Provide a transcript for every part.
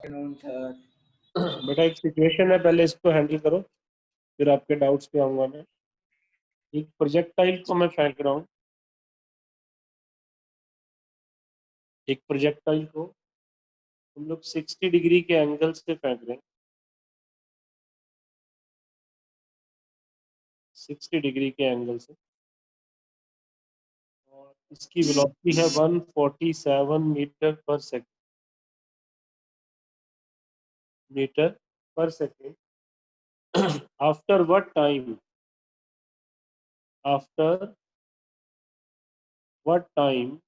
Sir बेटा एक situation है, पहले इसको हैंडल करो, फिर आपके डाउट्स पे आऊंगा मैं। एक प्रोजेक्टाइल को मैं फेंक रहा हूँ, एक प्रोजेक्टाइल को हम लोग 60 डिग्री के एंगल से फेंक रहे हैं, 60 डिग्री के एंगल से, और इसकी वेलोसिटी है 147 मीटर पर second. After what time, after what time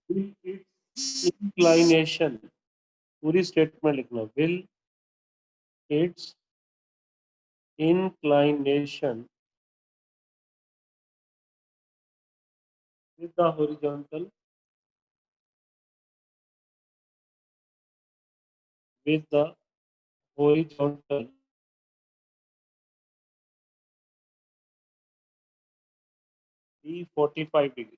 will its inclination, पूरी स्टेटमेंट लिखना, will its inclination with the horizontal, with the horizontal be 45 degree,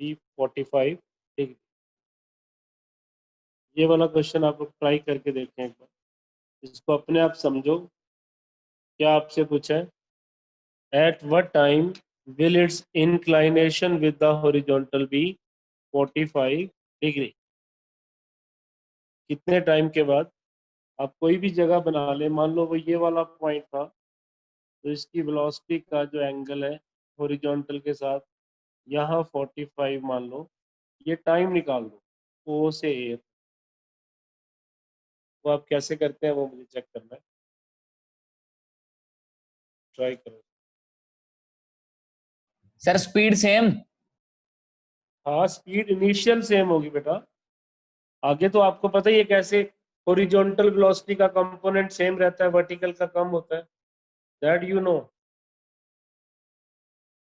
be 45 degree. ये वाला क्वेश्चन आप लोग ट्राई करके देखें एक बार, इसको अपने आप समझो। क्या आपसे पूछा है, at what time will its inclination with the horizontal be 45 degree. कितने टाइम के बाद, आप कोई भी जगह बना ले, मान लो वो ये वाला पॉइंट था, तो इसकी वेलोसिटी का जो एंगल है हॉरिजॉन्टल के साथ यहाँ 45 मान लो, ये टाइम निकाल दो ओ से ए। तो आप कैसे करते हैं वो मुझे चेक करना है, ट्राई करो। Sir speed same. हाँ स्पीड इनिशियल सेम होगी बेटा, आगे तो आपको पता ही है कैसे हॉरिजॉन्टल वेलोसिटी का कंपोनेंट सेम रहता है, वर्टिकल का कम होता है, दैट यू नो।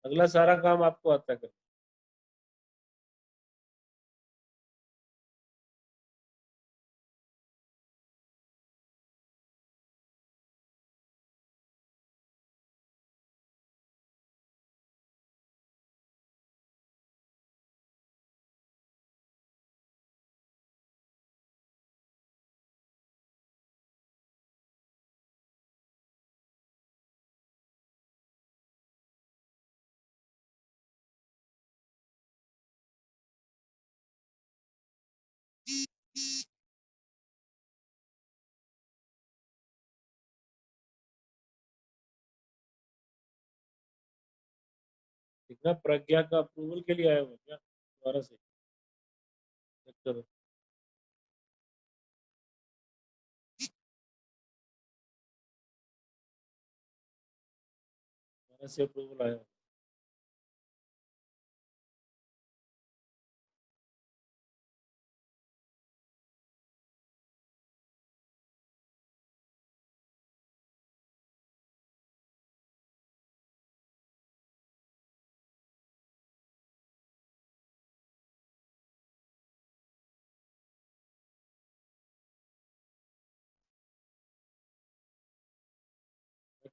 अगला सारा काम आपको आता है। ठीक है, प्रज्ञा का अप्रूवल के लिए आया हुआ क्या, दोबारा से चेक करो, दोबारा से अप्रूवल आया हुआ।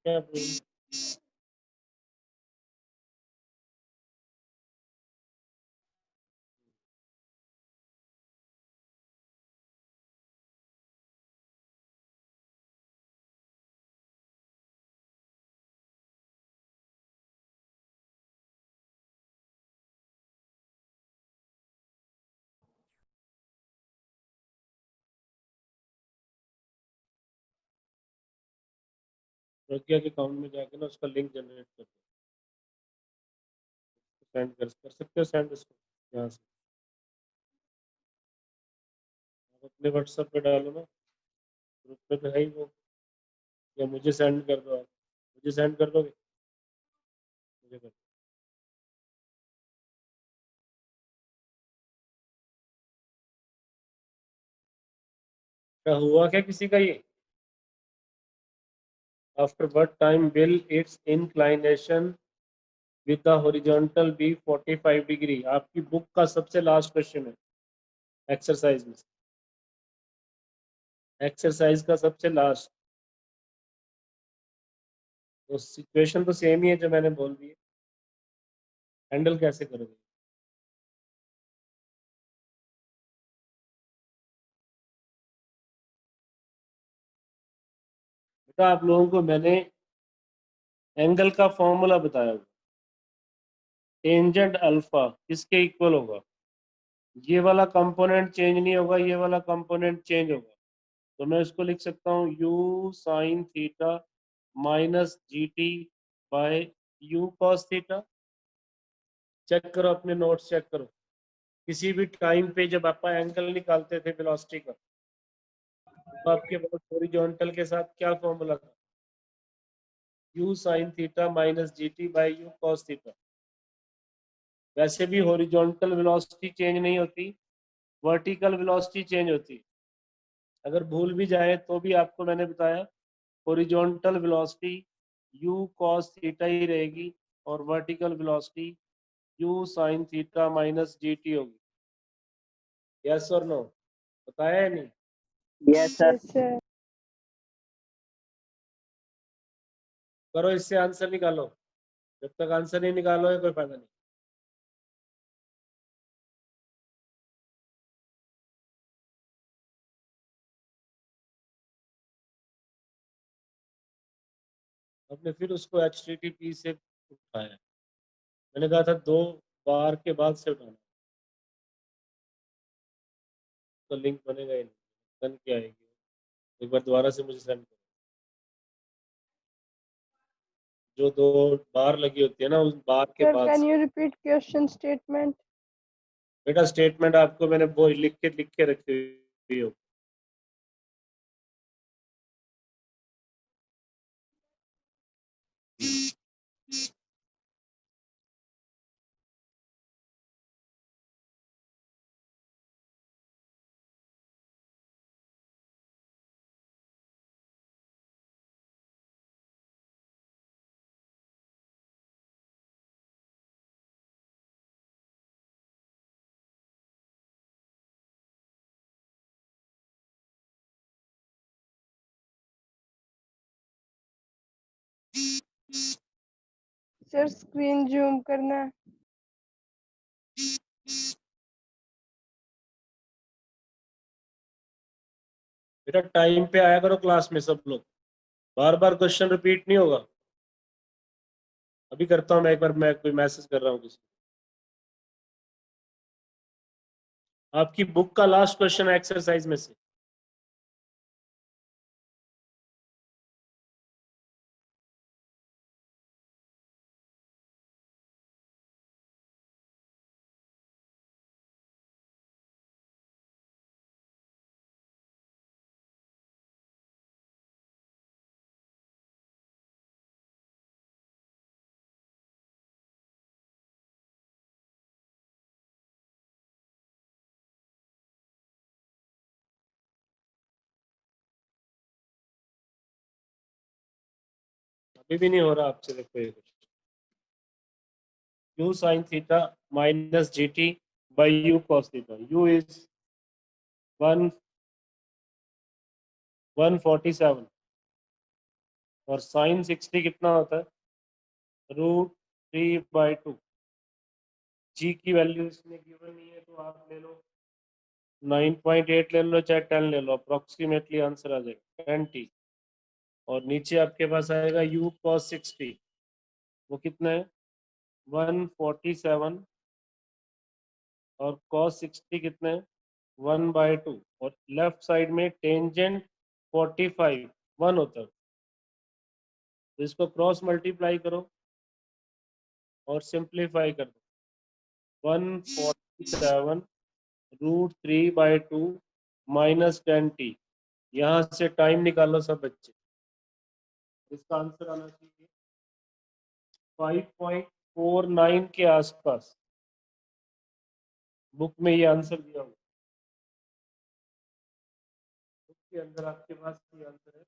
क्या अप्रूवल, प्रज्ञा के अकाउंट में जाके ना उसका लिंक जनरेट कर दो, सेंड कर सकते हो सेंड इसको यहाँ से, आप अपने व्हाट्सएप पे डालो ना, ग्रुप पे तो है ही वो, या मुझे सेंड कर दो, आप मुझे सेंड कर दोगे, मुझे कर दो। क्या हुआ क्या किसी का ये, after what time will its inclination with the horizontal be 45 degree, आपकी बुक का सबसे लास्ट क्वेश्चन है एक्सरसाइज में, एक्सरसाइज का सबसे लास्ट। तो सिचुएशन तो सेम ही है जो मैंने बोल दी है, हैंडल कैसे करोगे। बेटा आप लोगों को मैंने एंगल का फॉर्मूला बताया, टेंजेंट अल्फा किसके इक्वल होगा, ये वाला कंपोनेंट चेंज नहीं होगा, ये वाला कंपोनेंट चेंज होगा, तो मैं इसको लिख सकता हूँ u sine theta minus g t by u cos theta. Check करो अपने नोट्स, चेक करो, किसी भी टाइम पे जब आप एंगल निकालते थे वेलोसिटी का, तो आपके पास हॉरिजॉन्टल के साथ क्या फॉर्मूला था, u sine theta minus g T by you cos theta. वैसे भी हॉरिजॉन्टल वेलोसिटी चेंज नहीं होती, वर्टिकल वेलोसिटी चेंज होती। अगर भूल भी जाए तो भी आपको मैंने बताया horizontal velocity u cos theta ही रहेगी और vertical velocity u sin theta minus g t होगी। यस और नो, बताया है नहीं? Yes sir. Yes sir. करो, इससे आंसर निकालो, जब तक आंसर नहीं निकालोगे कोई फायदा नहीं। आपने फिर उसको HTTP से उठाया, मैंने कहा था 2 बार के बाद से उठाना, तो लिंक बनेगा ही नहीं, बन के आएगी। एक बार दोबारा से मुझे सेंड करो, जो 2 बार लगी होती है ना उस बार के सर बाद can say. You repeat question statement? बेटा स्टेटमेंट आपको मैंने वो लिख के रखी हुई हो। सर स्क्रीन जूम करना है। बेटा टाइम पे आया करो क्लास में सब लोग, बार बार क्वेश्चन रिपीट नहीं होगा। अभी करता हूँ मैं एक बार, मैं कोई मैसेज कर रहा हूँ किसी को। आपकी बुक का लास्ट क्वेश्चन है एक्सरसाइज में से। अभी भी नहीं हो रहा आपसे, देखो ये you sign theta minus g T by you cos theta, you is 147 और साइन 60 कितना होता है, √3/2। जी की वैल्यू इसमें गिवन नहीं है, तो आप ले लो 9.8 ले लो चाहे 10 ले लो, अप्रोक्सीमेटली आंसर आ जाएगा 10t। और नीचे आपके पास आएगा u cos 60, वो कितना है 147 और cos 60 कितना है 1/2, और लेफ्ट साइड में टेंजेंट 45 1 होता है, तो इसको क्रॉस मल्टीप्लाई करो और सिंप्लीफाई कर दो। 147√3/2 माइनस 10t, यहाँ से टाइम निकालो सब बच्चे, इसका आंसर आना चाहिए 5.49 के आसपास। बुक में ये आंसर दिया हुआ, बुक के अंदर आपके पास ये आंसर है,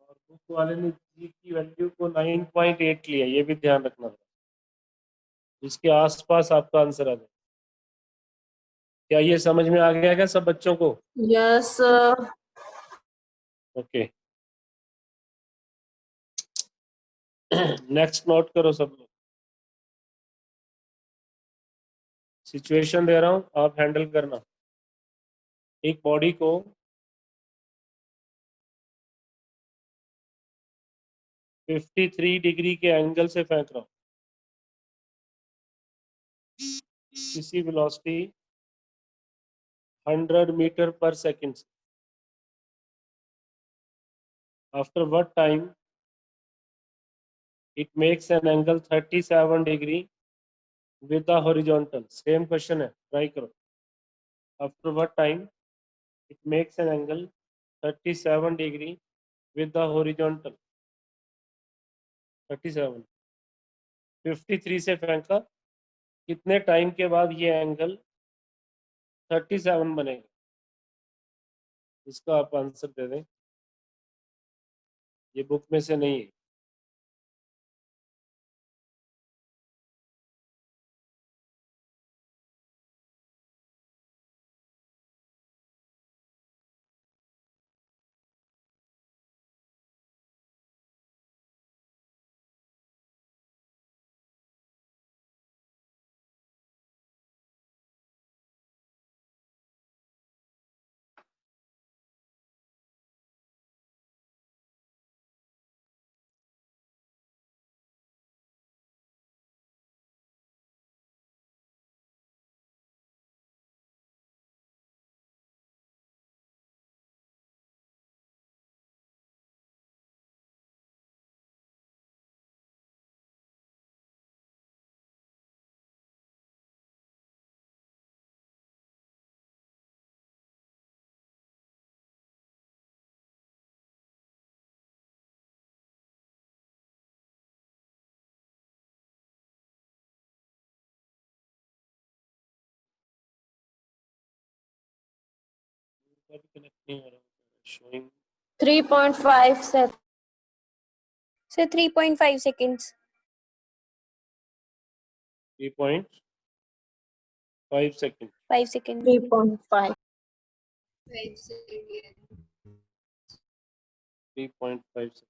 और बुक वाले ने जी की वैल्यू को 9.8 लिया, ये भी ध्यान रखना, इसके आसपास आपका आंसर आ जाए। क्या ये समझ में आ गया क्या सब बच्चों को? यस। ओके, नेक्स्ट नोट करो सब लोग, सिचुएशन दे रहा हूं, आप हैंडल करना। एक बॉडी को 53 डिग्री के एंगल से फेंक रहा हूं किसी वेलोसिटी 100 मीटर पर सेकेंड से। After what time it makes an angle 37 degree with the horizontal. Same question है, ट्राई करो। After what time it makes an angle 37 degree with the horizontal. 37 53 से फेंका, कितने टाइम के बाद ये एंगल 37 बनेगा? इसका आप आंसर दे दें, ये बुक में से नहीं है। कनेक्ट नहीं हो रहा, showing 3.5 sir. Sir, 3.5 seconds. 3.5 second. 5 seconds. 3.5. 3.5 second.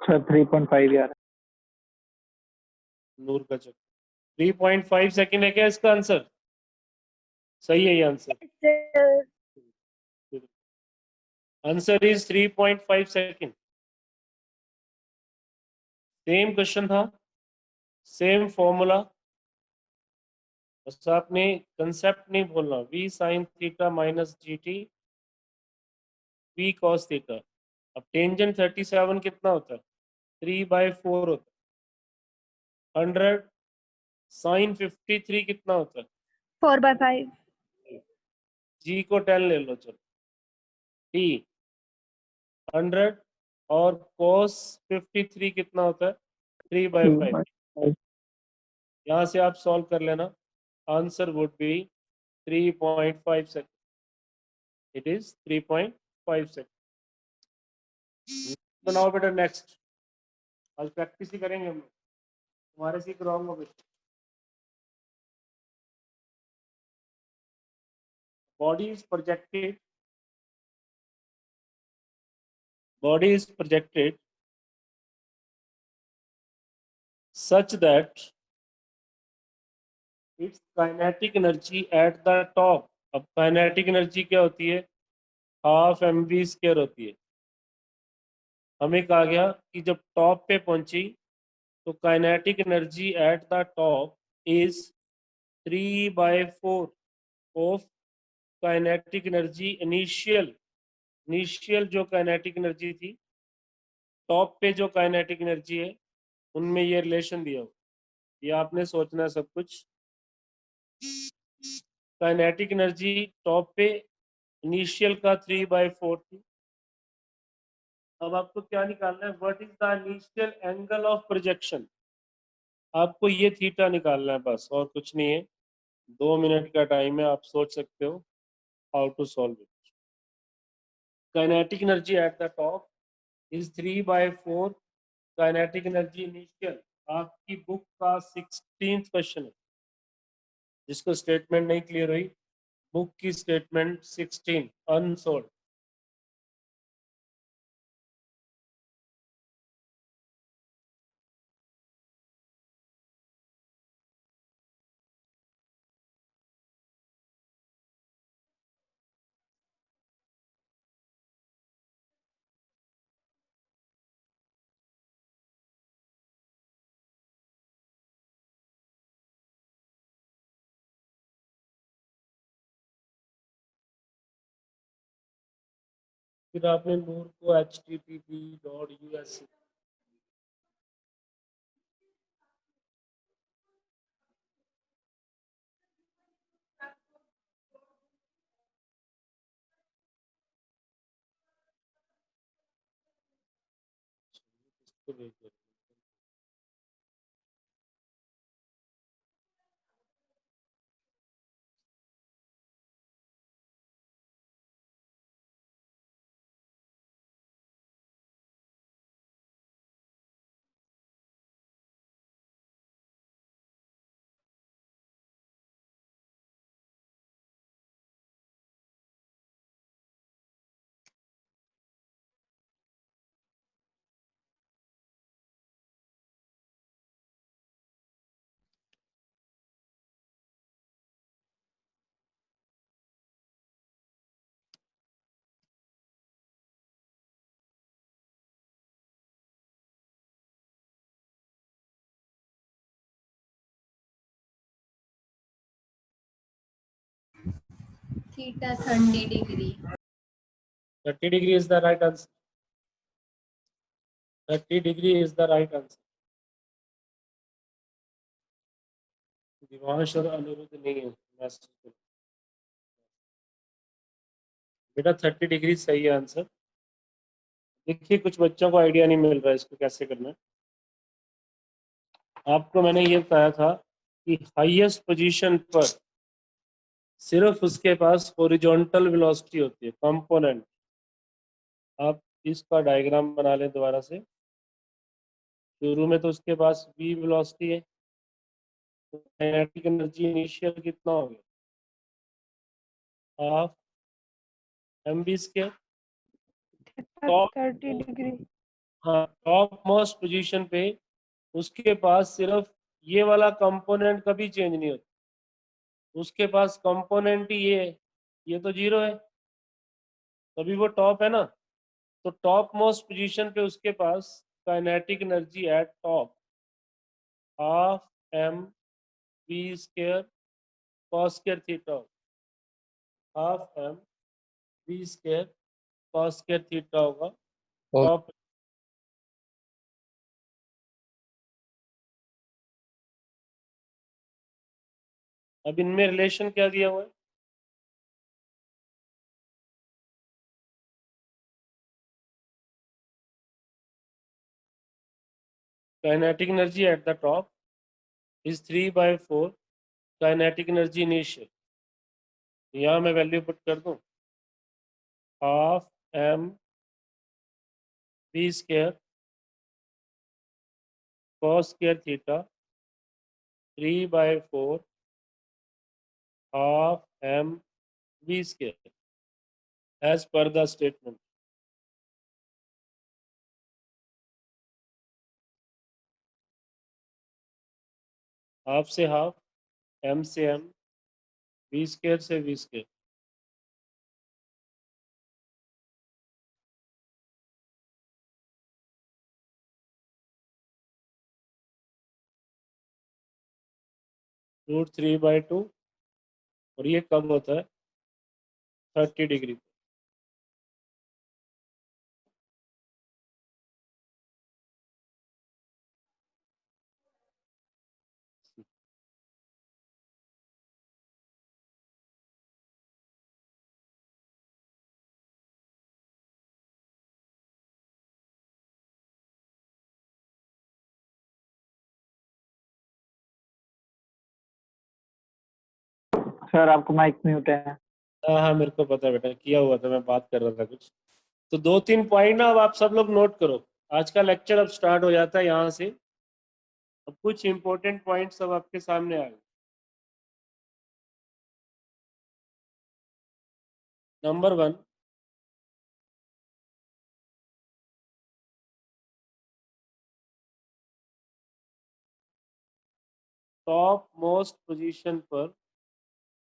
Sir 3.5 यार। नूर का चक्कर 3.5 सेकंड है क्या इसका आंसर? सही है ये answer. Sir. Answer is 3.5 second. Same question था, सेम फॉर्मूला, बस आपने कंसेप्ट नहीं बोलना। v sin theta minus g T v cos theta. अब टेंजेंट 37 कितना होता है? 3/4 होता है। 100 sin 53 कितना होता है? 4/5. जी को 10 ले लो, चलो t 100 और cos 53 कितना होता है? 3/5। यहाँ से आप सॉल्व कर लेना, answer would be 3.5 second. It is 3.5 second. बनाओ बेटा नेक्स्ट। आज प्रैक्टिस ही करेंगे हम, तुम्हारे से कराऊंगा बेटा। body is projected such that its kinetic energy at the top। अब kinetic energy क्या होती है? हाफ mv² होती है। हमें कहा गया कि जब टॉप पे पहुंची तो kinetic energy at the top is 3/4 of kinetic energy initial जो काइनेटिक एनर्जी थी, टॉप पे जो काइनेटिक एनर्जी है, उनमें ये रिलेशन दिया हो। ये आपने सोचना है सब कुछ। काइनेटिक एनर्जी टॉप पे इनिशियल का 3/4 थी। अब आपको क्या निकालना है? What is the initial angle of projection. आपको ये थीटा निकालना है बस, और कुछ नहीं है। 2 मिनट का टाइम है, आप सोच सकते हो how to solve it. Kinetic energy at the top is 3/4 kinetic energy initial. आपकी बुक का 16th क्वेश्चन है, जिसको स्टेटमेंट नहीं क्लियर हुई, बुक की स्टेटमेंट 16 अनसोल्ड। फिर आपने नूर को http.us इसको भेज दिया। Theta 30 degree. 30 degree is the right answer. 30 degree is the right answer. Divansh और अनिरुद्ध नहीं है मैसेज करो। बेटा 30 डिग्री सही है आंसर। देखिए कुछ बच्चों को आइडिया नहीं मिल रहा है इसको कैसे करना है। आपको मैंने ये बताया था कि हाईएस्ट पोजीशन पर सिर्फ उसके पास हॉरिजॉन्टल वेलोसिटी होती है, कंपोनेंट। आप इसका डायग्राम बना लें दोबारा से। शुरू में तो उसके पास v वेलोसिटी है, तो काइनेटिक एनर्जी इनिशियल कितना हो गया, half mv square. Top 30 degree. हाँ, टॉप मोस्ट पोजीशन पे उसके पास सिर्फ ये वाला कंपोनेंट कभी चेंज नहीं होता, उसके पास कंपोनेंट ही ये है, ये तो जीरो है, तभी वो टॉप है ना। तो टॉप मोस्ट पोजीशन पे उसके पास kinetic energy at top half m v square cos square theta, half m v square cos square theta होगा टॉप। अब इनमें रिलेशन क्या दिया हुआ है, kinetic energy at the top is 3/4 kinetic energy initial. यहाँ मैं वैल्यू पुट कर दूं, half m v square cos square theta 3/4 half m v square as per the statement. Half से हाफ, एम से एम, वी स्क्वायर से we square. √3/2 और ये कब होता है 30 डिग्री। सर आपको माइक म्यूट है। हाँ हाँ मेरे को पता है बेटा, किया हुआ था, मैं बात कर रहा था कुछ। तो 2-3 पॉइंट ना अब आप सब लोग नोट करो। आज का लेक्चर अब स्टार्ट हो जाता है यहाँ से। अब कुछ इंपॉर्टेंट पॉइंट्स अब आपके सामने आ गए। नंबर 1, टॉप मोस्ट पोजीशन पर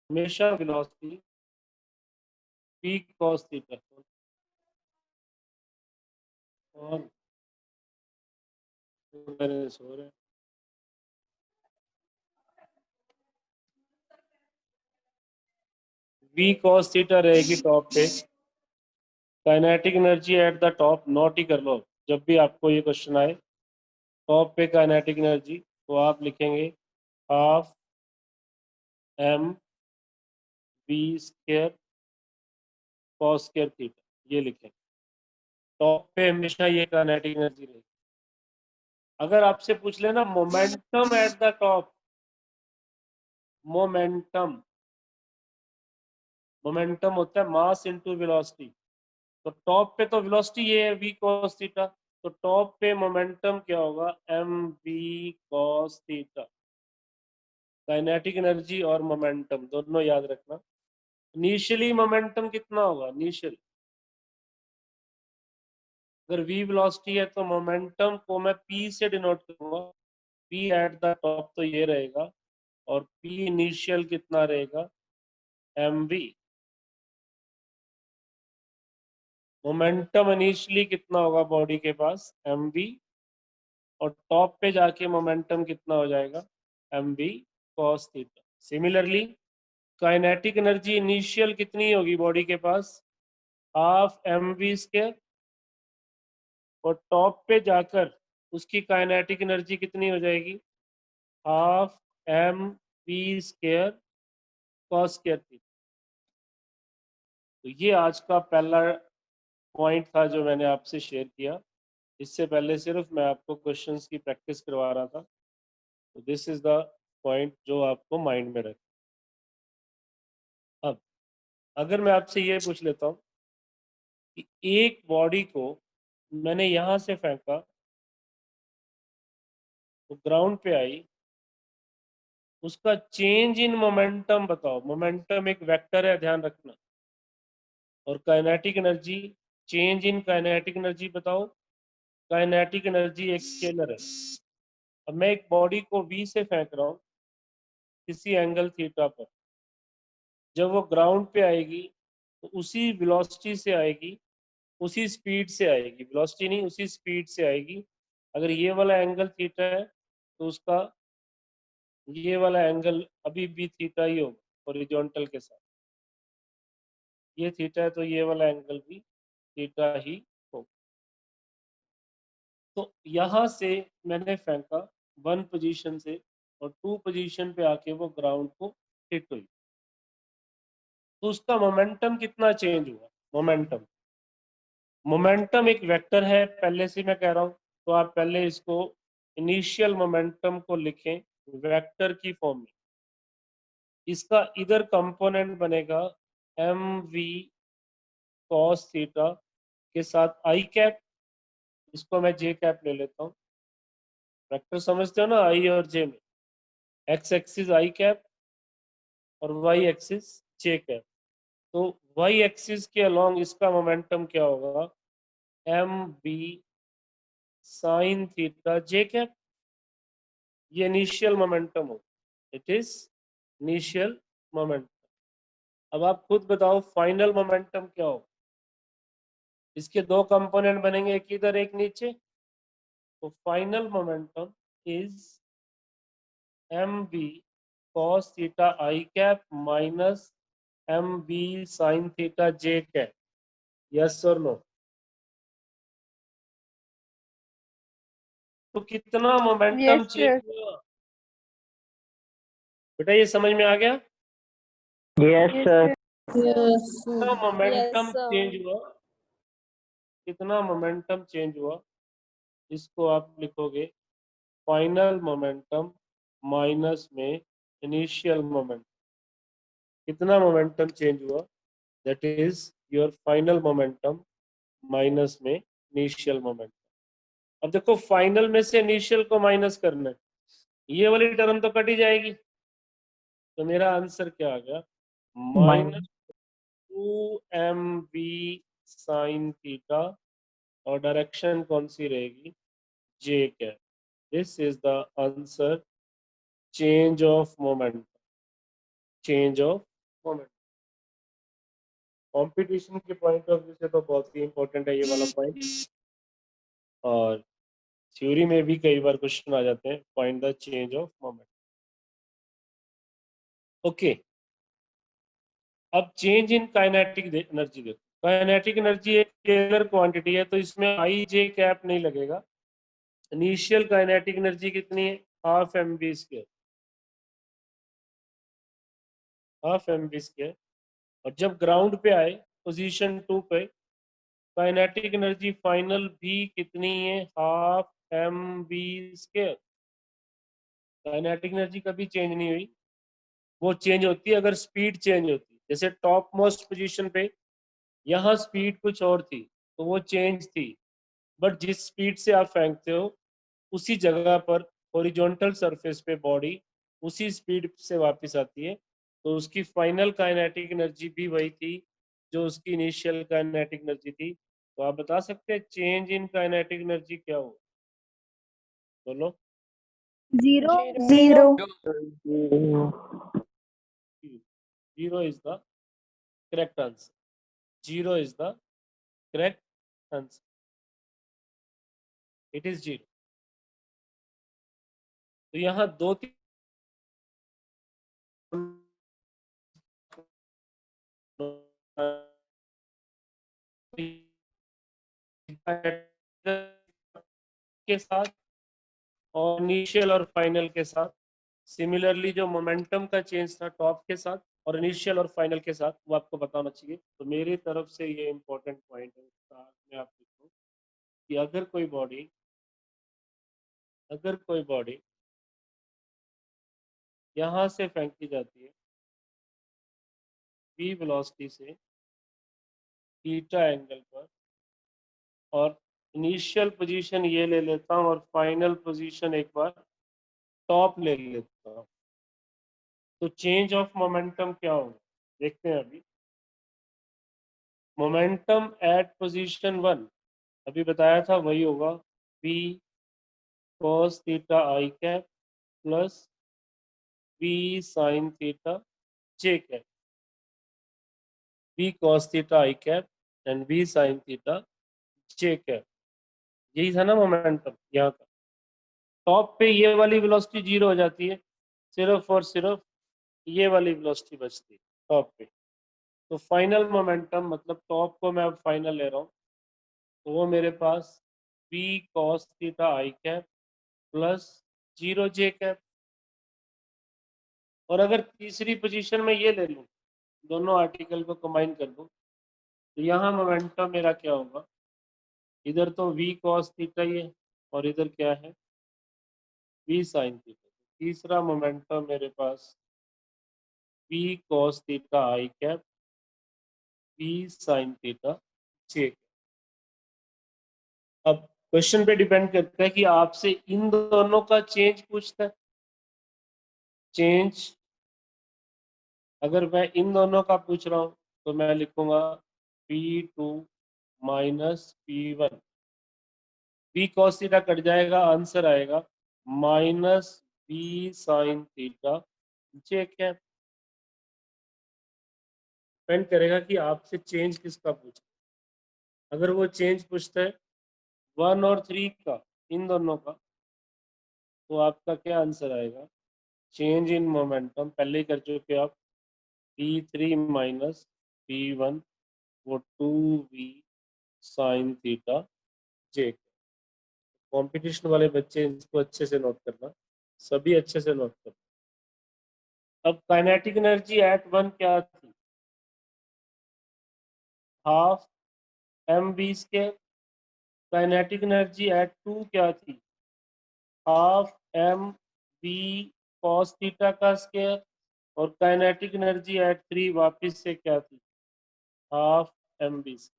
हमेशा वेलोसिटी v cos थीटा और सो रहे हैं। v cos थीटा रहेगी टॉप पे। Kinetic energy at the top note ही कर लो। जब भी आपको ये क्वेश्चन आए टॉप पे काइनेटिक एनर्जी, तो आप लिखेंगे half m v square cos square theta, ये लिखेंगे। टॉप पे हमेशा ये काइनेटिक एनर्जी रहेगी। अगर आपसे पूछ लेना momentum eight the top, momentum momentum होता है मास इनटू वेलोसिटी। तो टॉप पे तो वेलोसिटी ये है v cos थीटा, तो टॉप पे मोमेंटम क्या होगा m v cos theta. Kinetic energy और मोमेंटम दोनों याद रखना। इनिशियली मोमेंटम कितना होगा इनिशियल, अगर v वेलोसिटी है तो मोमेंटम को मैं p से डिनोट करूंगा। p एट द टॉप तो ये रहेगा और p इनिशियल कितना रहेगा mv। मोमेंटम इनिशियली कितना होगा बॉडी के पास mv, और टॉप पे जाके मोमेंटम कितना हो जाएगा mv cos theta. Similarly kinetic energy initial कितनी होगी बॉडी के पास हाफ mv स्क्वायर, और टॉप पे जाकर उसकी काइनेटिक एनर्जी कितनी हो जाएगी half mv square cos square theta. तो ये आज का पहला पॉइंट था जो मैंने आपसे शेयर किया। इससे पहले सिर्फ मैं आपको क्वेश्चंस की प्रैक्टिस करवा रहा था। तो दिस इज द पॉइंट जो आपको माइंड में रखे। अब अगर मैं आपसे ये पूछ लेता हूँ कि एक बॉडी को मैंने यहाँ से फेंका तो ग्राउंड पे आई, उसका चेंज इन मोमेंटम बताओ। मोमेंटम एक वेक्टर है, ध्यान रखना। और kinetic energy, change in kinetic energy बताओ। काइनेटिक एनर्जी एक स्केलर है। अब मैं एक बॉडी को v से फेंक रहा हूँ किसी एंगल थीटा पर, जब वो ग्राउंड पे आएगी तो उसी वेलोसिटी से आएगी, उसी स्पीड से आएगी, वेलोसिटी नहीं उसी स्पीड से आएगी। अगर ये वाला एंगल थीटा है तो उसका ये वाला एंगल अभी भी थीटा ही होगा हॉरिजॉन्टल के साथ। ये थीटा है तो ये वाला एंगल भी थीटा ही होगा। तो यहाँ से मैंने फेंका 1 पोजीशन से और 2 पोजीशन पे आके वो ग्राउंड को हिट हुई, तो उसका मोमेंटम कितना चेंज हुआ। मोमेंटम एक वेक्टर है, पहले से मैं कह रहा हूँ। तो आप पहले इसको इनिशियल मोमेंटम को लिखें वेक्टर की फॉर्म में। इसका इधर कंपोनेंट बनेगा एम वी कॉस थीटा के साथ आई कैप, इसको मैं जे कैप ले लेता हूँ। वेक्टर समझते हो ना, आई और जे में एक्स एक्सिस आई कैप और वाई एक्सिस जे कैप। तो वाई एक्सिस के अलोंग इसका मोमेंटम क्या होगा M v sine theta j cap. ये इनिशियल मोमेंटम हो, इट इज इनिशियल मोमेंटम। अब आप खुद बताओ फाइनल मोमेंटम क्या हो। इसके 2 कंपोनेंट बनेंगे, एक इधर एक नीचे। तो final momentum is m v cos theta i cap minus m v sine theta j cap. Yes और नो। तो कितना मोमेंटम Yes, चेंज sir. हुआ बेटा, ये समझ में आ गया। Yes, Yes, sir. sir. कितना मोमेंटम Yes, sir. चेंज हुआ, कितना मोमेंटम चेंज हुआ, इसको आप लिखोगे फाइनल मोमेंटम माइनस में इनिशियल मोमेंटम। कितना मोमेंटम चेंज हुआ, that is your final momentum minus में इनिशियल मोमेंट। अब देखो फाइनल में से इनिशियल को माइनस करना है, ये वाली टर्म तो कट ही जाएगी, तो मेरा आंसर क्या आ गया, माइनस 2mv साइन थीटा, और डायरेक्शन कौन सी रहेगी, j cap. This is the answer, change of moment, change of moment. Competition के पॉइंट ऑफ व्यू से तो बहुत ही इंपॉर्टेंट है ये वाला पॉइंट, और थ्योरी में भी कई बार क्वेश्चन आ जाते हैं, find the change of moment. Okay, अब चेंज इन काइनेटिक एनर्जी देखो। काइनेटिक एनर्जी एक स्केलर क्वांटिटी है, तो इसमें आई जे कैप नहीं लगेगा। इनिशियल काइनेटिक एनर्जी कितनी है, half m v square, half m v square. और जब ग्राउंड पे आए पोजीशन 2 पे, काइनेटिक एनर्जी फाइनल भी कितनी है, half m v square. Kinetic energy कभी चेंज नहीं हुई, वो चेंज होती है अगर स्पीड चेंज होती है। जैसे टॉप मोस्ट पोजीशन पे यहाँ स्पीड कुछ और थी, तो वो चेंज थी, बट जिस स्पीड से आप फेंकते हो उसी जगह पर हॉरिजॉन्टल सरफेस पे बॉडी उसी स्पीड से वापस आती है, तो उसकी फाइनल काइनेटिक एनर्जी भी वही थी जो उसकी इनिशियल काइनेटिक एनर्जी थी। तो आप बता सकते हैं चेंज इन काइनेटिक एनर्जी क्या हो, बोलो। Zero. Zero. Zero is the correct answer, zero is the correct answer, it is zero. तो यहाँ दो तीन के साथ और इनिशियल और फाइनल के साथ, सिमिलरली जो मोमेंटम का चेंज था टॉप के साथ और इनिशियल और फाइनल के साथ, वो आपको बताना चाहिए। तो मेरी तरफ से ये इंपॉर्टेंट पॉइंट है, मैं आप देखो कि अगर कोई बॉडी यहाँ से फेंकी जाती है v वेलोसिटी से थीटा एंगल पर, और इनिशियल पोजीशन ये ले लेता हूँ और फाइनल पोजीशन एक बार टॉप ले लेता हूँ, तो चेंज ऑफ मोमेंटम क्या होगा, देखते हैं अभी। मोमेंटम एट पोजीशन 1 अभी बताया था, वही होगा v cos theta i cap plus v sin theta j cap, v cos theta i cap and v sin theta j cap, यही था ना मोमेंटम यहाँ का। टॉप पे ये वाली वेलोसिटी जीरो हो जाती है, सिर्फ और सिर्फ ये वाली वेलोसिटी बचती है टॉप पे। तो फाइनल मोमेंटम मतलब टॉप को मैं अब फाइनल ले रहा हूँ, तो वो मेरे पास v cos theta i cap plus zero J cap. और अगर तीसरी पोजीशन में ये ले लूँ, दोनों आर्टिकल को कंबाइन कर दूँ, तो यहाँ मोमेंटम मेरा क्या होगा, इधर तो v cos थीटा ही है और इधर क्या है v sin थीटा। तीसरा मोमेंटम मेरे पास v cos theta i cap v sin theta जे। अब क्वेश्चन पे डिपेंड करता है कि आपसे इन दोनों का चेंज पूछता है। चेंज अगर मैं इन दोनों का पूछ रहा हूँ तो मैं लिखूंगा P2 minus P1, v cos theta cut जाएगा, आंसर आएगा minus v sin theta j cap. Depend करेगा कि आपसे चेंज किसका पूछा। अगर वो चेंज पूछता है 1 और 3 का, इन दोनों का, तो आपका क्या आंसर आएगा, चेंज इन मोमेंटम पहले ही कर चुके आप, P3 माइनस P1 वो 2v sin थीटा जे। कंपटीशन वाले बच्चे इसको अच्छे से नोट करना, सभी अच्छे से नोट करना। अब काइनेटिक एनर्जी एट 1 क्या थी, half m v square. Kinetic energy at 2 क्या थी, half m v cos theta का स्क्वायर। और काइनेटिक एनर्जी एट 3 वापिस से क्या थी, हाफ एम बी स्क्वायर।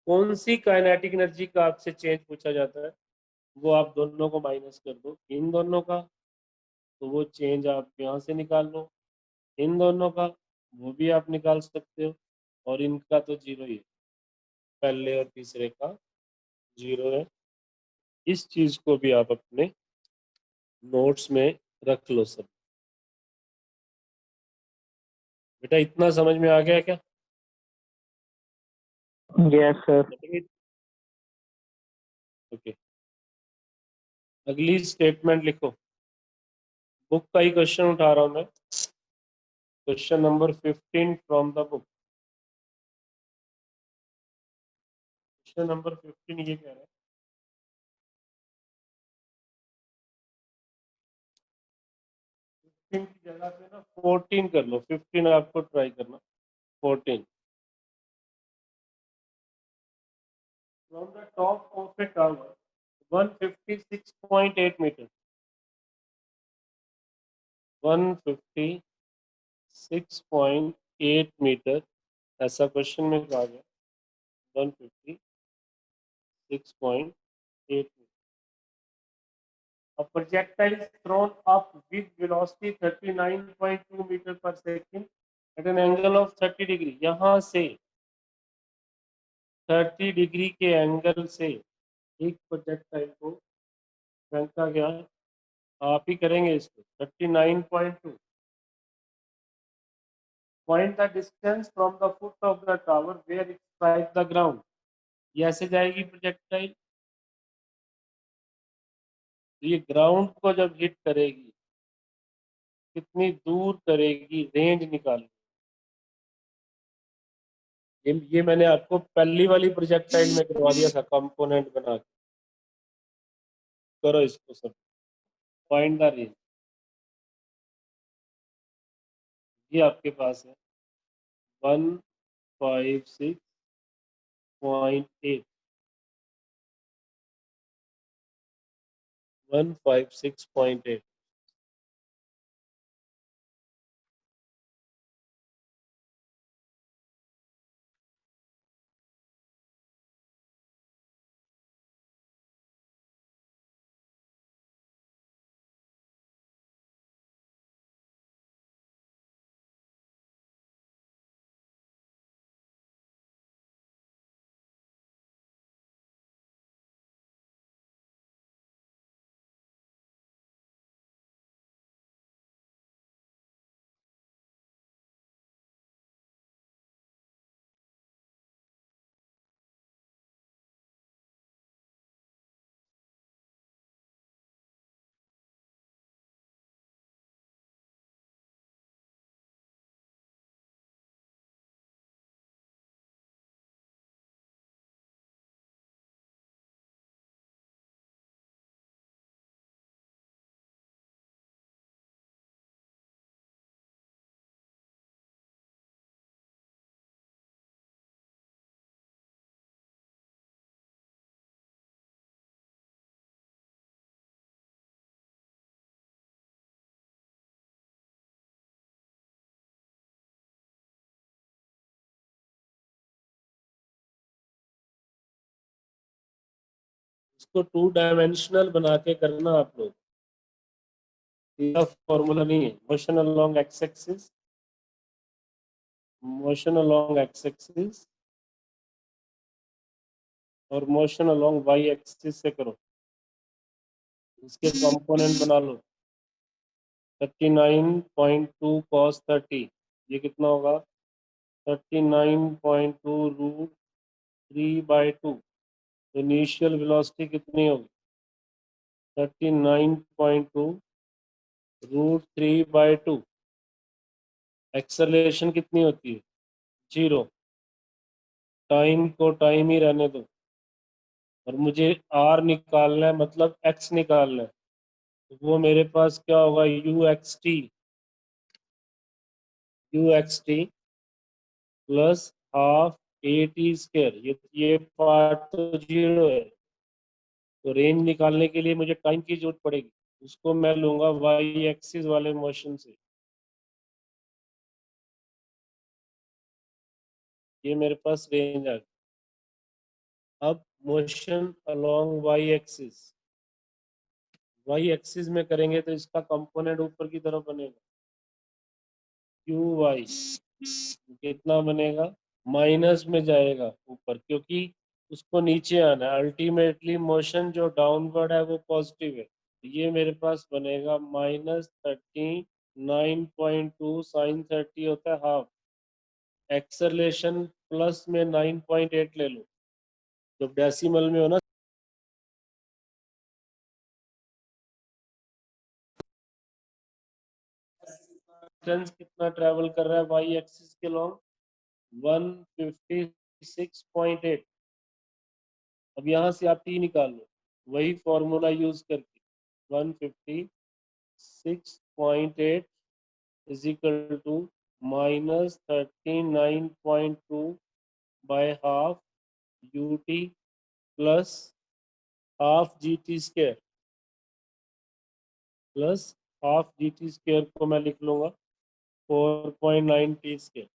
कौन सी काइनेटिक एनर्जी का आपसे चेंज पूछा जाता है, वो आप दोनों को माइनस कर दो, इन दोनों का तो वो चेंज आप यहाँ से निकाल लो, इन दोनों का वो भी आप निकाल सकते हो, और इनका तो जीरो ही है, पहले और तीसरे का जीरो है। इस चीज को भी आप अपने नोट्स में रख लो सब। बेटा इतना समझ में आ गया क्या? Yes sir. ओके, अगली स्टेटमेंट लिखो। बुक का ही क्वेश्चन उठा रहा हूं मैं, question number 15 from the book. Question number 15 ये कह रहा है, 15 की जगह पे ना 14 कर लो, 15 आपको ट्राई करना, 14। From the top of a tower 156.8 metre, 156.8 metre, ऐसा क्वेश्चन में कहा गया, 156.8 metre. A projectile is thrown up with velocity 39.2 meter per second at an angle of 30 degree। यहाँ से 30 डिग्री के एंगल से एक प्रोजेक्टाइल को फेंका गया, आप ही करेंगे इसको, 39.2। Find the distance from the foot of the tower where it strikes the ground। ये ऐसे जाएगी प्रोजेक्टाइल, ये ग्राउंड को जब हिट करेगी कितनी दूर करेगी, रेंज निकालेगी। ये मैंने आपको पहली वाली प्रोजेक्टाइल में करवा दिया था, कंपोनेंट बना के। करो इसको सब, फाइंड द रेंज। ये आपके पास है 156.8, 156.8। इसको 2 डायमेंशनल बना के करना आप लोग, इसका फॉर्मूला नहीं है। Motion along x axis, motion along x axis और मोशन अलोंग वाई एक्सिस से करो, इसके कंपोनेंट बना लो। 39.2 cos 30, ये कितना होगा, 39.2 रूट 3/2। तो इनिशियल वेलोसिटी कितनी होगी, 39.2 रूट 3/2। एक्सेलरेशन कितनी होती है, 0। टाइम को टाइम ही रहने दो, और मुझे आर निकालना है, मतलब एक्स निकालना है, तो वो मेरे पास क्या होगा, you x T plus half AT²। ये पार्ट तो 0 है, तो रेंज निकालने के लिए मुझे टाइम की जरूरत पड़ेगी, उसको मैं लूंगा वाई एक्सिस वाले मोशन से। ये मेरे पास रेंज आ गई। अब मोशन अलोंग वाई एक्सिस में करेंगे तो इसका कंपोनेंट ऊपर की तरफ बनेगा क्यू वाई, कितना बनेगा, माइनस में जाएगा ऊपर, क्योंकि उसको नीचे आना है। अल्टीमेटली मोशन जो डाउनवर्ड है वो पॉजिटिव है। ये मेरे पास बनेगा -39.2 साइन 30 होता है हाफ, एक्सेलरेशन प्लस में 9.8 ले लो, जब डेसिमल में हो ना। डिस्टेंस कितना ट्रेवल कर रहा है वाई एक्सिस के लॉन्ग, 156.8। अब यहाँ से आप टी निकाल लो वही फॉर्मूला यूज करके, 156.8 is equal to -39.2 by half u t plus half g t square, plus half g t square को मैं लिख लूंगा 4.9 टी स्क्वायर।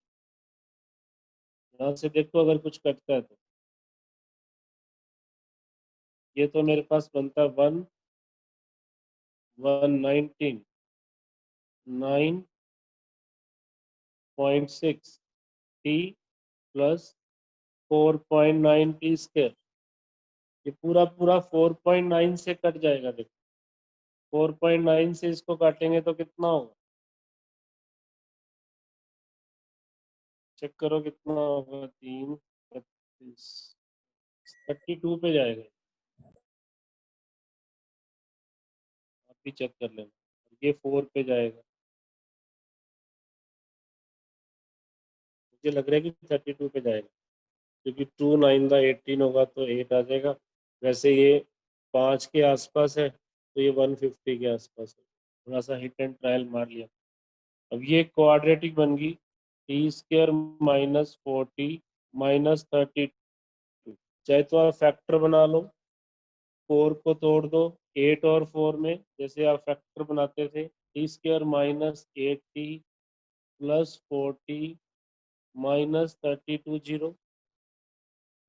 यहाँ से देखो अगर कुछ कटता है तो ये तो मेरे पास बनता है 119.6 टी प्लस 4.9 टी स्क्वायर। ये पूरा पूरा 4.9 से कट जाएगा। देखो 4.9 से इसको काटेंगे तो कितना होगा, चेक करो कितना होगा, 3 32 पे जाएगा। आप भी चेक कर लेना। ये 4 पे जाएगा, मुझे लग रहा है कि 32 पे जाएगा, क्योंकि 2 9 का 18 होगा तो 8 आ जाएगा। वैसे ये 5 के आसपास है तो ये 150 के आसपास है। थोड़ा सा हिट एंड ट्रायल मार लिया। अब ये क्वाड्रेटिक बन गई, टी स्क्वायर -40 -32। चाहे तो आप फैक्टर बना लो, 4 को तोड़ दो 8 और 4 में, जैसे आप फैक्टर बनाते थे। टी स्क्वायर -80 प्लस 40 -32 जीरो,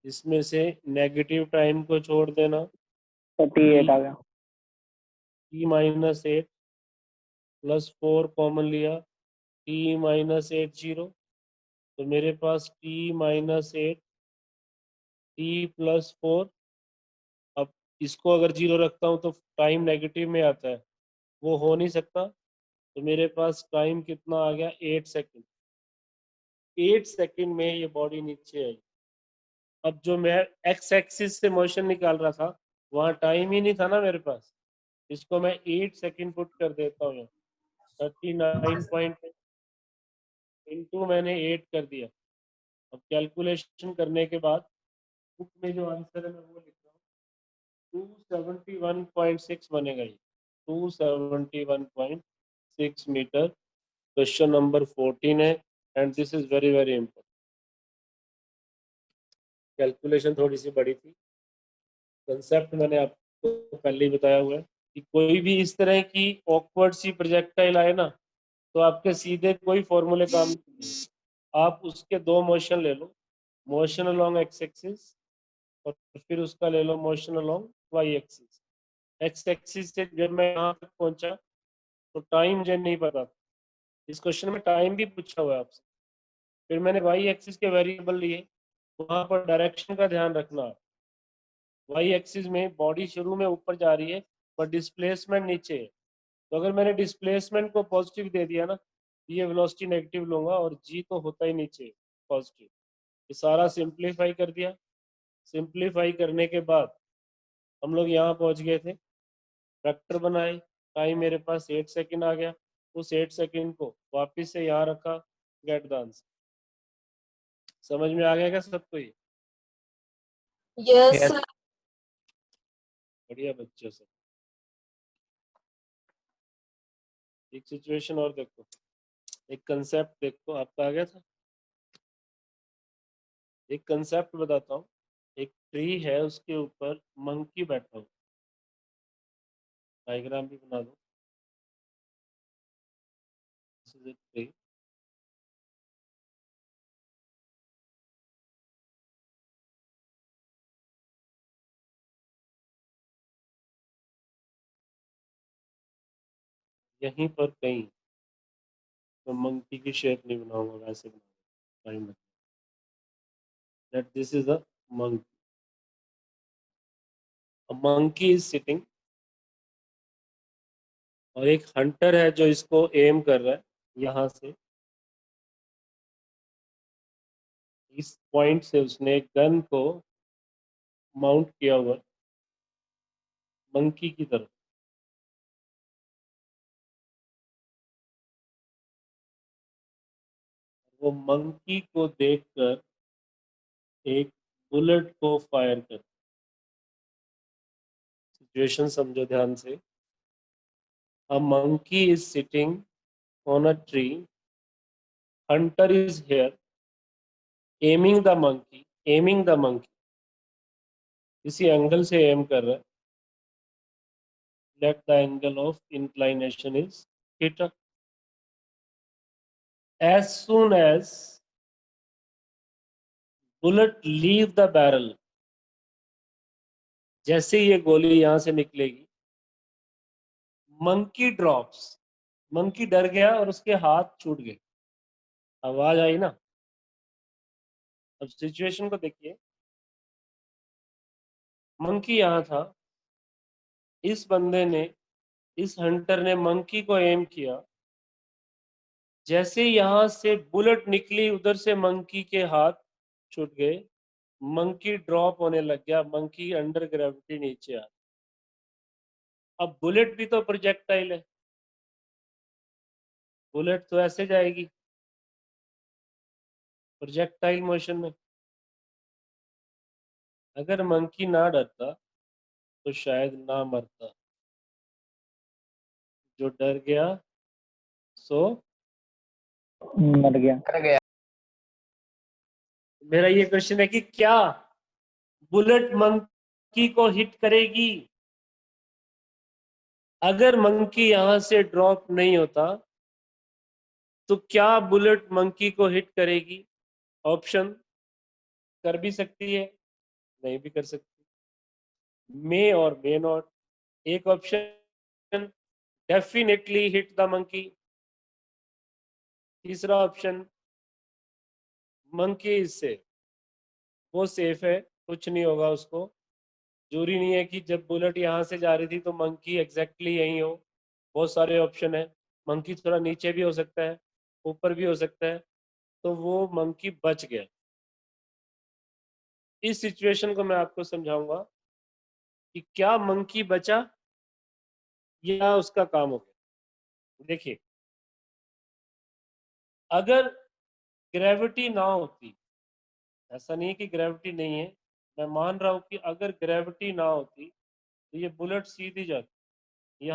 इसमें से नेगेटिव टाइम को छोड़ देना, 38 आ गया। टी -8 प्लस 4 कॉमन लिया, टी -8 जीरो, तो मेरे पास टी -8 टी प्लस 4। अब इसको अगर जीरो रखता हूँ तो टाइम नेगेटिव में आता है, वो हो नहीं सकता। तो मेरे पास टाइम कितना आ गया, 8 सेकेंड। 8 सेकेंड में ये बॉडी नीचे आई। अब जो मैं एक्स एक्सिस से मोशन निकाल रहा था वहाँ टाइम ही नहीं था ना मेरे पास, इसको मैं 8 सेकेंड पुट कर देता हूँ। 39 इंटू मैंने 8 कर दिया। अब कैलकुलेशन करने के बाद बुक में जो आंसर है मैं वो लिख रहा हूँ, 271.6 बनेगा। ये 271.6 मीटर। क्वेश्चन नंबर 14 है and this is very very important. Calculation थोड़ी सी बड़ी थी, कंसेप्ट मैंने आपको पहले ही बताया हुआ है कि कोई भी इस तरह की ऑकवर्ड सी प्रोजेक्टाइल आए ना तो आपके सीधे कोई फॉर्मूले काम नहीं करेंगे। आप उसके दो मोशन ले लो, मोशन अलोंग एक्स एक्सिस और फिर उसका ले लो motion along y axis. X axis से जब मैं यहाँ तक पहुंचा तो टाइम मुझे नहीं पता था, इस क्वेश्चन में टाइम भी पूछा हुआ है आपसे। फिर मैंने वाई एक्सिस के वेरिएबल लिए, वहां पर डायरेक्शन का ध्यान रखना। वाई एक्सिस में बॉडी शुरू में ऊपर जा रही है पर डिस्प्लेसमेंट नीचे है, तो अगर मैंने डिस्प्लेसमेंट को पॉजिटिव दे दिया ना, ये वेलोसिटी नेगेटिव लूंगा और जी तो होता ही नीचे पॉजिटिव। ये सारा सिंप्लीफाई कर दिया। सिंप्लीफाई करने के बाद हम लोग यहाँ पहुंच गए थे, वेक्टर बनाए, टाइम मेरे पास 8 सेकेंड आ गया। उस 8 सेकेंड को वापस से यहाँ रखा, गेट द आंसर। समझ में आ गया क्या सबको ये? Yes Yes. सर। बढ़िया बच्चों से। एक सिचुएशन और देखो, एक कंसेप्ट देखो, आपका आ गया था। एक कंसेप्ट बताता हूँ, एक ट्री है उसके ऊपर मंकी बैठा हो, डायग्राम भी बना दो। This is a tree. यहीं पर कहीं, तो मंकी की शेप नहीं बनाऊंगा, वैसे बनाऊंगा टाइम लगेगा। That this is a monkey, a monkey is sitting, और एक हंटर है जो इसको एम कर रहा है यहाँ से, इस पॉइंट से उसने एक गन को माउंट किया हुआ मंकी की तरफ। वो मंकी को देखकर एक बुलेट को फायर कर। सिचुएशन समझो ध्यान से। A monkey is sitting on a tree, Hunter is here aiming the monkey, aiming the monkey, इसी एंगल से एम कर रहा है। Let the angle of inclination is theta. As soon as bullet leave the barrel, जैसे ये गोली यहां से निकलेगी, मंकी ड्रॉप्स, मंकी डर गया और उसके हाथ छूट गए। आवाज आई ना? अब सिचुएशन को देखिए, मंकी यहां था, इस बंदे ने, इस हंटर ने मंकी को एम किया, जैसे यहां से बुलेट निकली उधर से मंकी के हाथ छूट गए, मंकी ड्रॉप होने लग गया, मंकी अंडर ग्रेविटी नीचे आ। अब बुलेट भी तो प्रोजेक्टाइल है, बुलेट तो ऐसे जाएगी प्रोजेक्टाइल मोशन में। अगर मंकी ना डरता तो शायद ना मरता, जो डर गया सो मर गया। मेरा ये क्वेश्चन है कि क्या बुलेट मंकी को हिट करेगी? अगर मंकी यहां से ड्रॉप नहीं होता तो क्या बुलेट मंकी को हिट करेगी? ऑप्शन, कर भी सकती है, नहीं भी कर सकती, मे और मे नॉट। एक option, definitely hit the monkey. तीसरा ऑप्शन, मंकी इज सेफ, वो सेफ है, कुछ नहीं होगा उसको। जरूरी नहीं है कि जब बुलेट यहाँ से जा रही थी तो मंकी एग्जैक्टली यही हो, बहुत सारे ऑप्शन है। मंकी थोड़ा नीचे भी हो सकता है, ऊपर भी हो सकता है, तो वो मंकी बच गया। इस सिचुएशन को मैं आपको समझाऊंगा कि क्या मंकी बचा या उसका काम हो गया। देखिए, अगर ग्रेविटी ना होती, ऐसा नहीं है कि ग्रेविटी नहीं है, मैं मान रहा हूं कि अगर ग्रेविटी ना होती तो ये बुलेट सीधी जाती,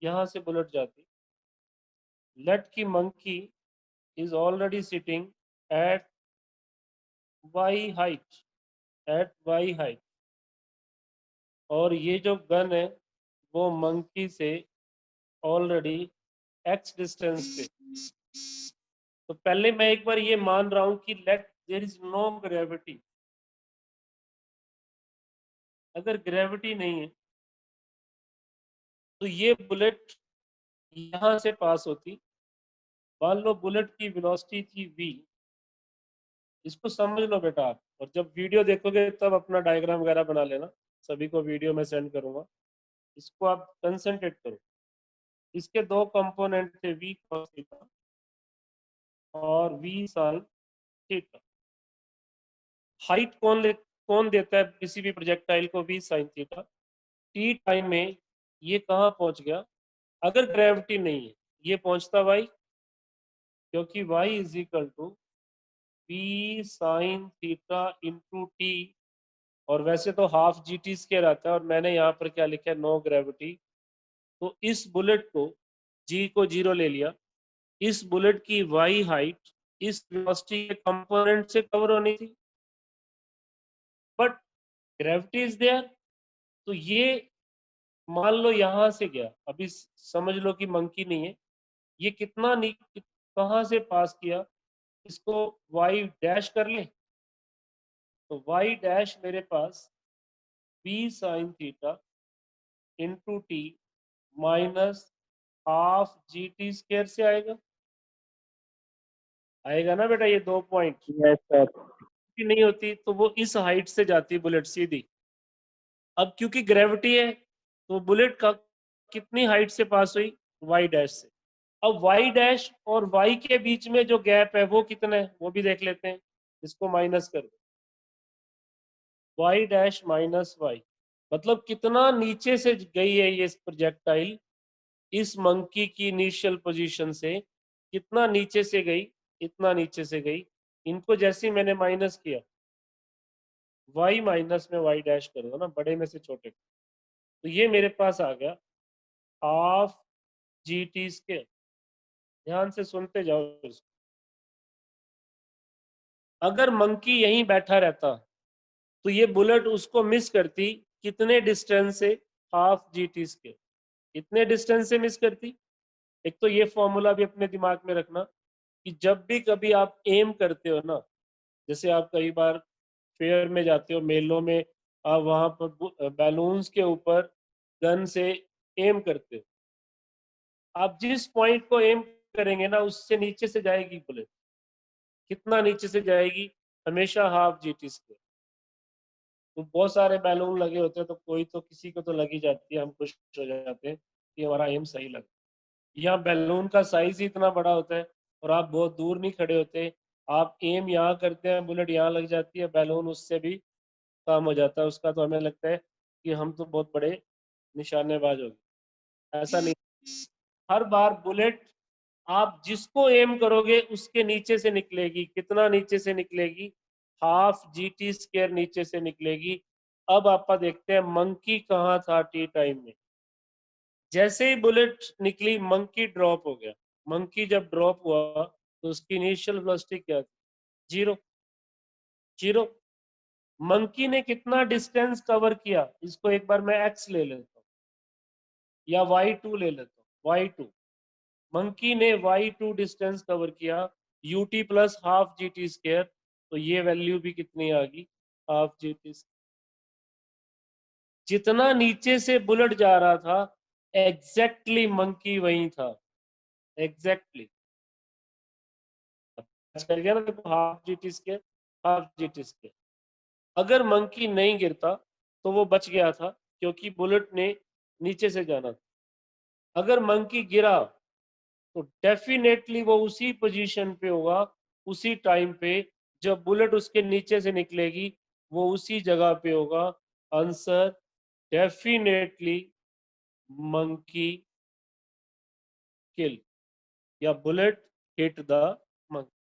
यहाँ से बुलेट जाती। लेट की monkey is already sitting at y height, at y height, और ये जो गन है वो मंकी से ऑलरेडी x डिस्टेंस पे। तो पहले मैं एक बार ये मान रहा हूं कि let there is no gravity. अगर ग्रेविटी नहीं है तो ये बुलेट यहां से पास होती। मान लो बुलेट की वेलोसिटी थी v, इसको समझ लो बेटा आप, और जब वीडियो देखोगे तब अपना डायग्राम वगैरह बना लेना, सभी को वीडियो में सेंड करूंगा, इसको आप कंसंट्रेट करो। इसके दो कंपोनेंट थे, v cos थीटा और v sin थीटा। हाइट कौन देता है किसी भी प्रोजेक्टाइल को? v sin theta. t time में ये कहाँ पहुंच गया? अगर ग्रेविटी नहीं है ये पहुंचता y, क्योंकि y is equal to v sin theta into t, और वैसे तो हाफ जी टी स्क्वायर आता है, और मैंने यहाँ पर क्या लिखा है, नो ग्रेविटी। तो इस बुलेट को, g को 0 ले लिया, इस बुलेट की y हाइट इस वेलोसिटी के कंपोनेंट से कवर होनी थी, बट ग्रेविटी इज देयर। तो ये मान लो यहां से गया, अभी समझ लो कि मंकी नहीं है, ये कितना कहां से पास किया, इसको y डैश कर ले, तो y डैश मेरे पास v sin theta into T minus half g t square से आएगा, आएगा ना बेटा? ये 2 पॉइंट यस सर। की नहीं होती तो वो इस हाइट से जाती बुलेट सीधी। अब क्योंकि ग्रेविटी है तो बुलेट का कितनी हाइट से पास हुई? y डैश से। अब y डैश और y के बीच में जो गैप है वो कितना है वो भी देख लेते हैं। इसको माइनस कर दो, y डैश माइनस y, मतलब कितना नीचे से गई है ये प्रोजेक्टाइल इस मंकी की इनिशियल पोजीशन से, कितना नीचे से गई? इतना नीचे से गई। इनको जैसे ही मैंने माइनस किया, y माइनस में y डैश करूंगा ना, बड़े में से छोटे, तो ये मेरे पास आ गया हाफ जी टी स्क्वायर। ध्यान से सुनते जाओ इसको। अगर मंकी यहीं बैठा रहता तो ये बुलेट उसको मिस करती कितने डिस्टेंस से? Half g t square. कितने डिस्टेंस से मिस करती? एक तो ये फॉर्मूला भी अपने दिमाग में रखना कि जब भी कभी आप एम करते हो ना, जैसे आप कई बार फेयर में जाते हो, मेलों में, आप वहां पर बैलून्स के ऊपर गन से एम करते हो, आप जिस पॉइंट को एम करेंगे ना उससे नीचे से जाएगी बुलेट। कितना नीचे से जाएगी? हमेशा हाफ जी टी स्क्वायर। तो बहुत सारे बैलून लगे होते हैं तो कोई तो किसी को तो लगी जाती है, हम खुश हो जाते हैं कि हमारा एम सही लगा। यहाँ बैलून का साइज ही इतना बड़ा होता है और आप बहुत दूर नहीं खड़े होते, आप एम यहाँ करते हैं, बुलेट यहाँ लग जाती है, बैलून उससे भी काम हो जाता है उसका, तो हमें लगता है कि हम तो बहुत बड़े निशानेबाज हो गए। ऐसा नहीं, हर बार बुलेट आप जिसको एम करोगे उसके नीचे से निकलेगी। कितना नीचे से निकलेगी? हाफ जी टी स्क्वायर नीचे से निकलेगी। अब आप देखते हैं मंकी कहाँ था टी टाइम में। जैसे ही बुलेट निकली मंकी ड्रॉप हो गया। मंकी जब ड्रॉप हुआ तो उसकी इनिशियल वेलोसिटी क्या थी? जीरो। जीरो। मंकी ने कितना डिस्टेंस कवर किया? इसको एक बार मैं एक्स ले लेता हूँ या y2 ले लेता हूँ, y2। मंकी ने y2 डिस्टेंस कवर किया, ut plus half g t square, तो ये वैल्यू भी कितनी आ गई? Half g T. जितना नीचे से बुलेट जा रहा था एग्जैक्टली मंकी वहीं था, एग्जैक्टली। कर गया ना, देखो half g t square, half g t square. अगर मंकी नहीं गिरता तो वो बच गया था क्योंकि बुलेट ने नीचे से जाना था। अगर मंकी गिरा तो डेफिनेटली वो उसी पोजीशन पे होगा, उसी टाइम पे जब बुलेट उसके नीचे से निकलेगी वो उसी जगह पे होगा। आंसर डेफिनेटली मंकी किल या बुलेट हिट द मंकी।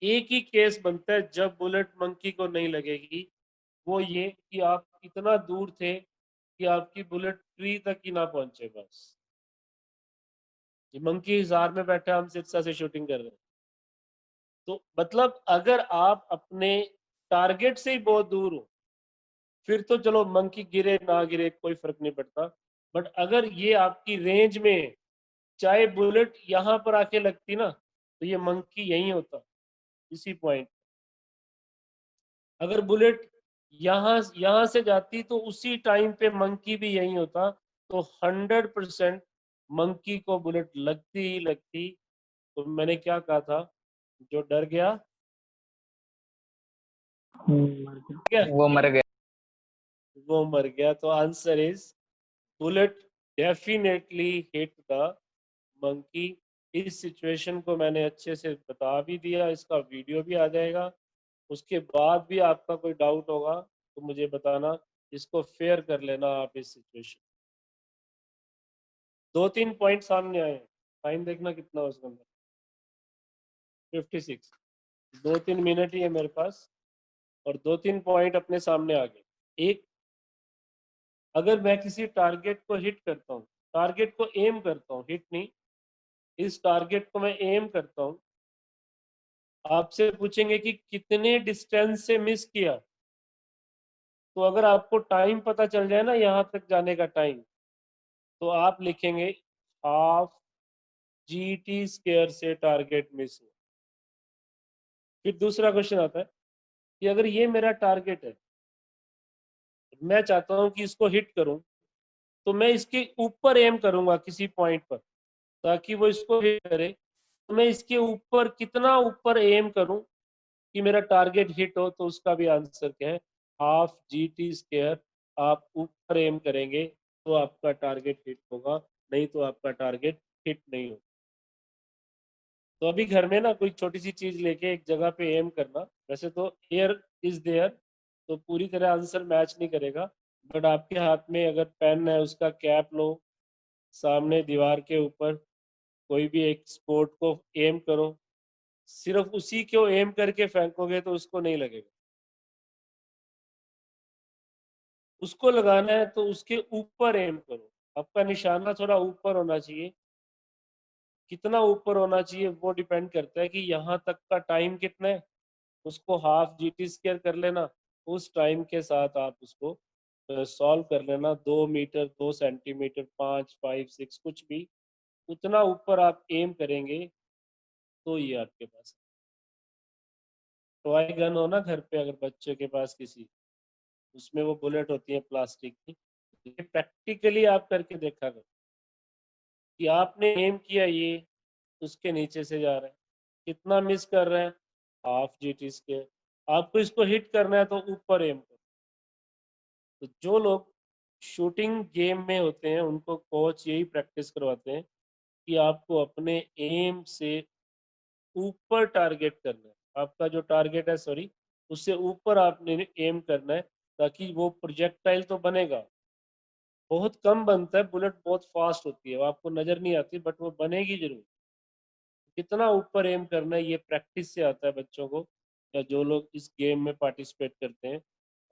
एक ही केस बनता है जब बुलेट मंकी को नहीं लगेगी, वो ये कि आप इतना दूर थे कि आपकी बुलेट ट्री तक ही ना पहुंचे। बस ये मंकी हिसार में बैठा, हम सिरसा से शूटिंग कर रहे हैं, तो मतलब अगर आप अपने टारगेट से ही बहुत दूर हो फिर तो चलो मंकी गिरे ना गिरे कोई फर्क नहीं पड़ता। बट अगर ये आपकी रेंज में है, चाहे बुलेट यहाँ पर आके लगती ना तो ये मंकी यहीं होता, इसी पॉइंट। अगर बुलेट यहाँ से जाती तो उसी टाइम पे मंकी भी यहीं होता, तो 100% मंकी को बुलेट लगती ही लगती। तो मैंने क्या कहा था? जो डर गया क्या? वो मर गया। वो मर गया। तो answer is bullet definitely hit the monkey. इस सिचुएशन को मैंने अच्छे से बता भी दिया, इसका वीडियो भी आ जाएगा। उसके बाद भी आपका कोई डाउट होगा तो मुझे बताना, इसको फेयर कर लेना आप इस सिचुएशन। 2-3 पॉइंट सामने आए, टाइम देखना कितना हो उसके अंदर, 56। 2-3 मिनट ही है मेरे पास और 2-3 पॉइंट अपने सामने आ गए। एक, अगर मैं किसी टारगेट को हिट करता हूँ, टारगेट को एम करता हूँ, हिट नहीं, इस टारगेट को मैं एम करता हूँ, आपसे पूछेंगे कि कितने डिस्टेंस से मिस किया। तो अगर आपको टाइम पता चल जाए ना यहाँ तक जाने का टाइम, तो आप लिखेंगे हाफ जी टी स्क्वायर से टारगेट मिस हुआ। फिर दूसरा क्वेश्चन आता है कि अगर ये मेरा टारगेट है, मैं चाहता हूं कि इसको हिट करूं, तो मैं इसके ऊपर एम करूंगा किसी पॉइंट पर ताकि वो इसको हिट करे। तो मैं इसके ऊपर कितना ऊपर एम करूं कि मेरा टारगेट हिट हो, तो उसका भी आंसर क्या है, हाफ GT²। आप ऊपर एम करेंगे तो आपका टारगेट हिट होगा, नहीं तो आपका टारगेट हिट नहीं होगा। तो अभी घर में ना कोई छोटी सी चीज लेके एक जगह पे एम करना, वैसे तो एयर इज देयर तो पूरी तरह आंसर मैच नहीं करेगा, बट आपके हाथ में अगर पेन है उसका कैप लो, सामने दीवार के ऊपर कोई भी एक स्पोर्ट को एम करो, सिर्फ उसी को एम करके फेंकोगे तो उसको नहीं लगेगा। उसको लगाना है तो उसके ऊपर एम करो, आपका निशाना थोड़ा ऊपर होना चाहिए। कितना ऊपर होना चाहिए वो डिपेंड करता है कि यहाँ तक का टाइम कितना है, उसको हाफ GT² कर लेना, उस टाइम के साथ आप उसको सॉल्व कर लेना। 2 मीटर, 2 सेंटीमीटर, 5, 5, 6 कुछ भी, उतना ऊपर आप एम करेंगे तो ये आपके पास। टॉय गन हो ना घर पे अगर बच्चे के पास किसी, उसमें वो बुलेट होती है प्लास्टिक की, ये प्रैक्टिकली आप करके देखा करो कि आपने एम किया, ये उसके नीचे से जा रहा है, कितना मिस कर रहे हैं, हाफ GT²। आपको इसको हिट करना है तो ऊपर एम करो। तो जो लोग शूटिंग गेम में होते हैं उनको कोच यही प्रैक्टिस करवाते हैं कि आपको अपने एम से ऊपर टारगेट करना है, आपका जो टारगेट है सॉरी, उससे ऊपर आपने एम करना है, ताकि वो प्रोजेक्टाइल तो बनेगा, बहुत कम बनता है, बुलेट बहुत फास्ट होती है, वो आपको नजर नहीं आती, बट वो बनेगी जरूर। कितना ऊपर एम करना है ये प्रैक्टिस से आता है बच्चों को, या जो लोग इस गेम में पार्टिसिपेट करते हैं।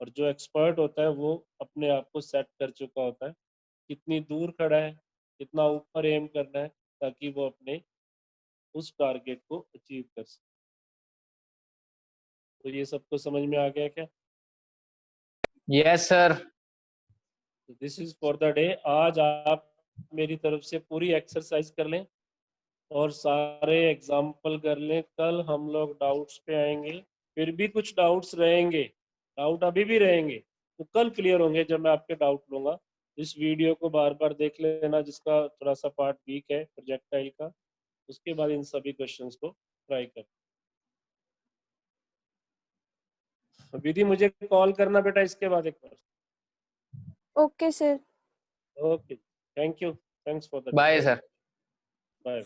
और जो एक्सपर्ट होता है वो अपने आप को सेट कर चुका होता है, कितनी दूर खड़ा है, कितना ऊपर एम करना है, ताकि वो अपने उस टारगेट को अचीव कर सके। तो ये सबको समझ में आ गया क्या? Yes sir. This is for the day. आज आप मेरी तरफ से पूरी एक्सरसाइज कर लें और सारे एग्जाम्पल कर लें। कल हम लोग डाउट्स पे आएंगे, फिर भी कुछ डाउट्स रहेंगे, डाउट अभी भी रहेंगे, तो कल क्लियर होंगे जब मैं आपके डाउट लूंगा। इस वीडियो को बार बार देख लेना जिसका थोड़ा सा पार्ट वीक है प्रोजेक्टाइल का, उसके बाद इन सभी क्वेश्चंस को ट्राई कर। विधि मुझे कॉल करना बेटा इसके बाद एक बार। Okay sir. Okay, thank you, thanks for the bye sir. Bye.